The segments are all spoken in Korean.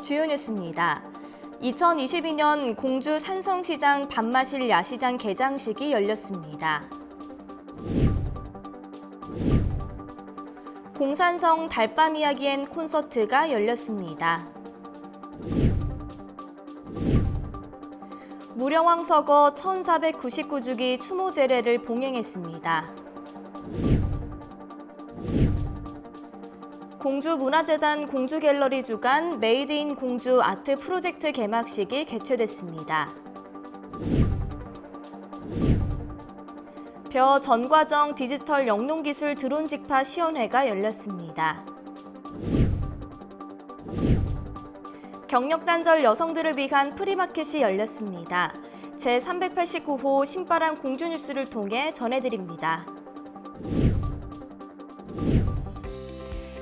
주요 뉴스입니다. 2022년 공주 산성시장 밤마실 야시장 개장식이 열렸습니다. 공산성 달밤 이야기 앤 콘서트가 열렸습니다. 무령왕 서거 1499주기 추모 제례를 봉행했습니다. 공주문화재단 공주갤러리 주간 메이드 인 공주 아트 프로젝트 개막식이 개최됐습니다. 벼 전과정 디지털 영농기술 드론 직파 시연회가 열렸습니다. 경력단절 여성들을 위한 프리마켓이 열렸습니다. 제389호 신바람 공주뉴스를 통해 전해드립니다.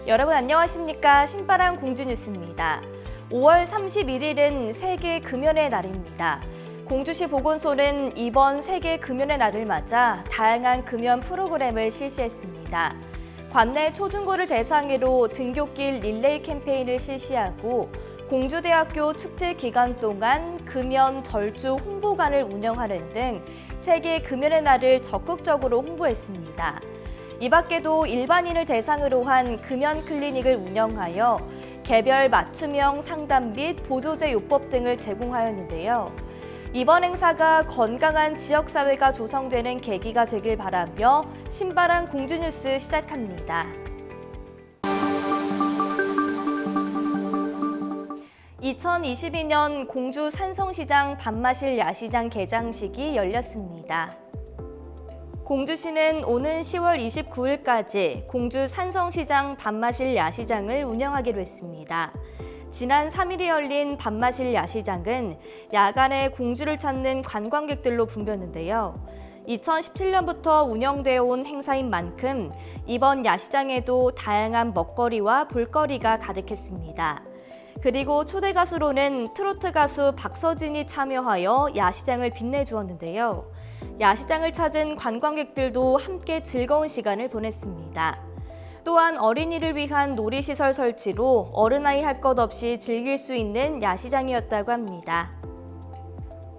여러분 안녕하십니까? 신바람 공주뉴스입니다. 5월 31일은 세계 금연의 날입니다. 공주시 보건소는 이번 세계 금연의 날을 맞아 다양한 금연 프로그램을 실시했습니다. 관내 초중고를 대상으로 등굣길 릴레이 캠페인을 실시하고 공주대학교 축제 기간 동안 금연 절주 홍보관을 운영하는 등 세계 금연의 날을 적극적으로 홍보했습니다. 이 밖에도 일반인을 대상으로 한 금연 클리닉을 운영하여 개별 맞춤형 상담 및 보조제 요법 등을 제공하였는데요. 이번 행사가 건강한 지역사회가 조성되는 계기가 되길 바라며 신바람 공주뉴스 시작합니다. 2022년 공주 산성시장 밤마실 야시장 개장식이 열렸습니다. 공주시는 오는 10월 29일까지 공주 산성시장 밤마실 야시장을 운영하기로 했습니다. 지난 3일에 열린 밤마실 야시장은 야간에 공주를 찾는 관광객들로 붐볐는데요. 2017년부터 운영되어 온 행사인 만큼 이번 야시장에도 다양한 먹거리와 볼거리가 가득했습니다. 그리고 초대 가수로는 트로트 가수 박서진이 참여하여 야시장을 빛내주었는데요. 야시장을 찾은 관광객들도 함께 즐거운 시간을 보냈습니다. 또한 어린이를 위한 놀이시설 설치로 어른아이 할 것 없이 즐길 수 있는 야시장이었다고 합니다.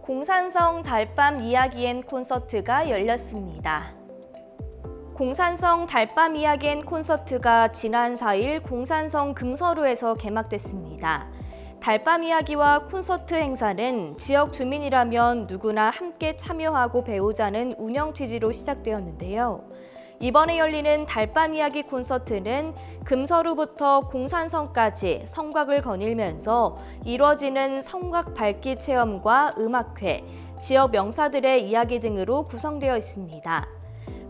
공산성 달밤 이야기 앤 콘서트가 열렸습니다. 공산성 달밤 이야기 앤 콘서트가 지난 4일 공산성 금서루에서 개막됐습니다. 달밤 이야기와 콘서트 행사는 지역 주민이라면 누구나 함께 참여하고 배우자는 운영 취지로 시작되었는데요. 이번에 열리는 달밤 이야기 콘서트는 금서루부터 공산성까지 성곽을 거닐면서 이루어지는 성곽 밝기 체험과 음악회, 지역 명사들의 이야기 등으로 구성되어 있습니다.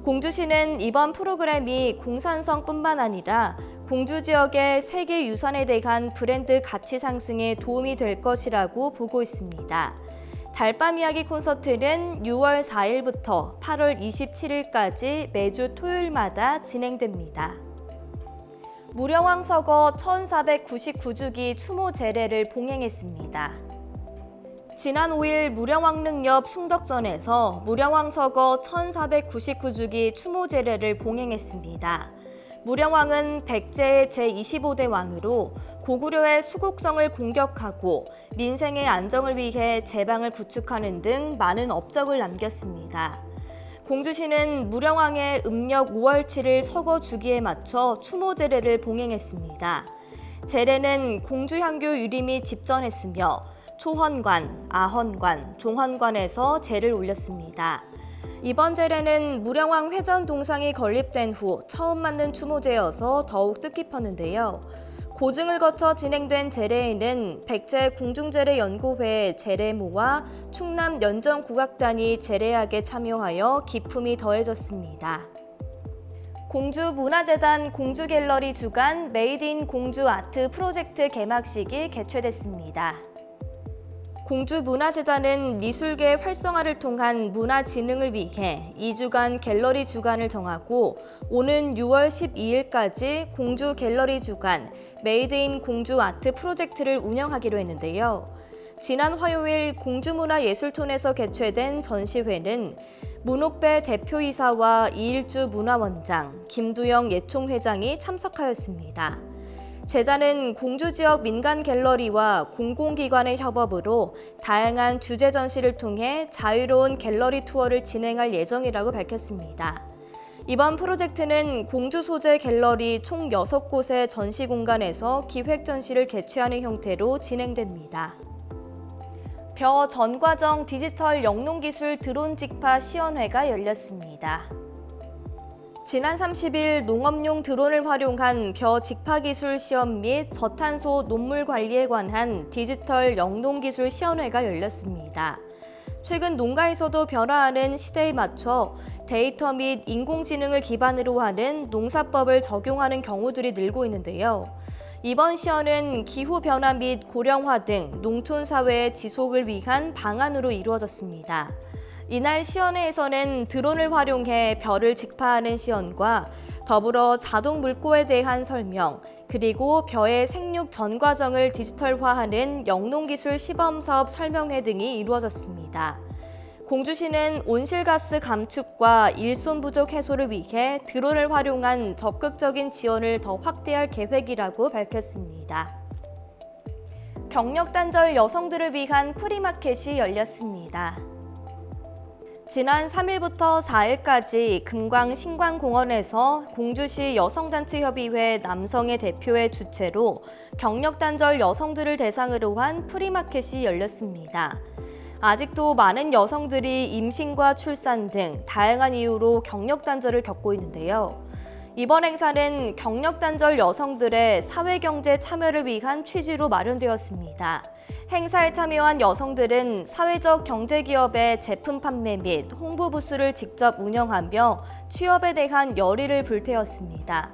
공주시는 이번 프로그램이 공산성뿐만 아니라 공주 지역의 세계 유산에 대한 브랜드 가치 상승에 도움이 될 것이라고 보고 있습니다. 달밤 이야기 콘서트는 6월 4일부터 8월 27일까지 매주 토요일마다 진행됩니다. 무령왕 서거 1499주기 추모 제례를 봉행했습니다. 지난 5일 무령왕릉 옆 숭덕전에서 무령왕 서거 1499주기 추모 제례를 봉행했습니다. 무령왕은 백제의 제25대 왕으로 고구려의 수국성을 공격하고 민생의 안정을 위해 제방을 구축하는 등 많은 업적을 남겼습니다. 공주시는 무령왕의 음력 5월 7일 서거 주기에 맞춰 추모 제례를 봉행했습니다. 제례는 공주향교 유림이 집전했으며 초헌관, 아헌관, 종헌관에서 제를 올렸습니다. 이번 제례는 무령왕 회전 동상이 건립된 후 처음 만든 추모제여서 더욱 뜻깊었는데요. 고증을 거쳐 진행된 제례에는 백제 궁중제례연구회 제례모와 충남 연정국악단이 제례학에 참여하여 기품이 더해졌습니다. 공주문화재단 공주갤러리 주간 메이드 인 공주 아트 프로젝트 개막식이 개최됐습니다. 공주문화재단은 미술계 활성화를 통한 문화 진흥을 위해 2주간 갤러리 주간을 정하고 오는 6월 12일까지 공주 갤러리 주간 메이드 인 공주 아트 프로젝트를 운영하기로 했는데요. 지난 화요일 공주문화예술촌에서 개최된 전시회는 문옥배 대표이사와 이일주 문화원장, 김두영 예총회장이 참석하였습니다. 재단은 공주 지역 민간 갤러리와 공공기관의 협업으로 다양한 주제 전시를 통해 자유로운 갤러리 투어를 진행할 예정이라고 밝혔습니다. 이번 프로젝트는 공주 소재 갤러리 총 6곳의 전시 공간에서 기획 전시를 개최하는 형태로 진행됩니다. 벼 전과정 디지털 영농기술 드론 직파 시연회가 열렸습니다. 지난 30일 농업용 드론을 활용한 벼 직파 기술 시험 및 저탄소 농물 관리에 관한 디지털 영농기술 시연회가 열렸습니다. 최근 농가에서도 변화하는 시대에 맞춰 데이터 및 인공지능을 기반으로 하는 농사법을 적용하는 경우들이 늘고 있는데요. 이번 시연은 기후변화 및 고령화 등 농촌 사회의 지속을 위한 방안으로 이루어졌습니다. 이날 시연회에서는 드론을 활용해 벼를 직파하는 시연과 더불어 자동 물고에 대한 설명, 그리고 벼의 생육 전 과정을 디지털화하는 영농기술 시범사업 설명회 등이 이루어졌습니다. 공주시는 온실가스 감축과 일손 부족 해소를 위해 드론을 활용한 적극적인 지원을 더 확대할 계획이라고 밝혔습니다. 경력단절 여성들을 위한 프리마켓이 열렸습니다. 지난 3일부터 4일까지 금광 신광공원에서 공주시 여성단체협의회 남성의 대표의 주최로 경력단절 여성들을 대상으로 한 프리마켓이 열렸습니다. 아직도 많은 여성들이 임신과 출산 등 다양한 이유로 경력단절을 겪고 있는데요. 이번 행사는 경력단절 여성들의 사회경제 참여를 위한 취지로 마련되었습니다. 행사에 참여한 여성들은 사회적 경제기업의 제품 판매 및 홍보 부스를 직접 운영하며 취업에 대한 열의를 불태웠습니다.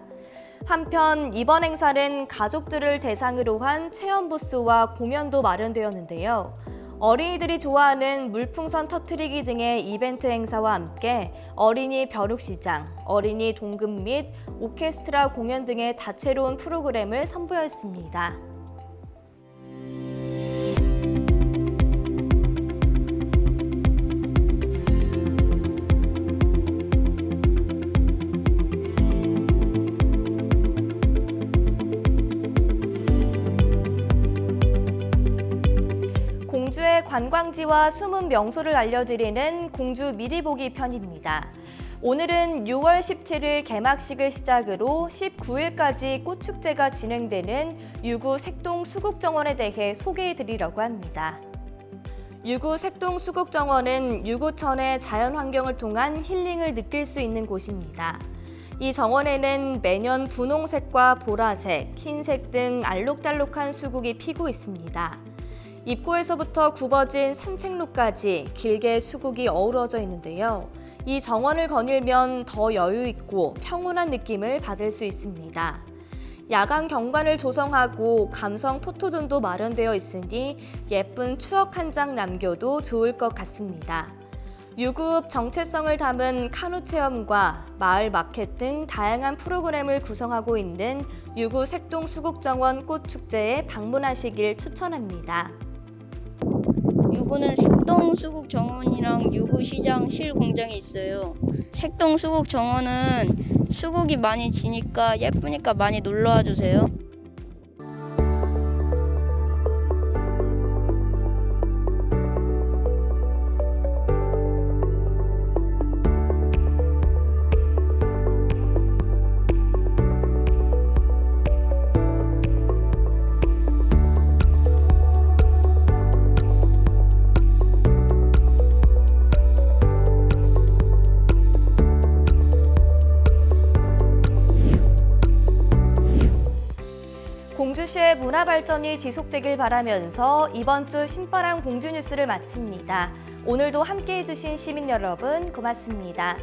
한편 이번 행사는 가족들을 대상으로 한 체험 부스와 공연도 마련되었는데요. 어린이들이 좋아하는 물풍선 터트리기 등의 이벤트 행사와 함께 어린이 벼룩시장, 어린이 동급 및 오케스트라 공연 등의 다채로운 프로그램을 선보였습니다. 공주의 관광지와 숨은 명소를 알려드리는 공주 미리 보기 편입니다. 오늘은 6월 17일 개막식을 시작으로 19일까지 꽃축제가 진행되는 유구 색동 수국정원에 대해 소개해드리려고 합니다. 유구 색동 수국정원은 유구천의 자연환경을 통한 힐링을 느낄 수 있는 곳입니다. 이 정원에는 매년 분홍색과 보라색, 흰색 등 알록달록한 수국이 피고 있습니다. 입구에서부터 굽어진 산책로까지 길게 수국이 어우러져 있는데요. 이 정원을 거닐면 더 여유 있고 평온한 느낌을 받을 수 있습니다. 야간 경관을 조성하고 감성 포토존도 마련되어 있으니 예쁜 추억 한 장 남겨도 좋을 것 같습니다. 유구읍 정체성을 담은 카누 체험과 마을 마켓 등 다양한 프로그램을 구성하고 있는 유구 색동 수국정원 꽃축제에 방문하시길 추천합니다. 유구는 색동 수국 정원이랑 유구 시장 실 공장이 있어요. 색동 수국 정원은 수국이 많이 지니까 예쁘니까 많이 놀러와 주세요. 공주시의 문화 발전이 지속되길 바라면서 이번 주 신바람 공주 뉴스를 마칩니다. 오늘도 함께해 주신 시민 여러분 고맙습니다.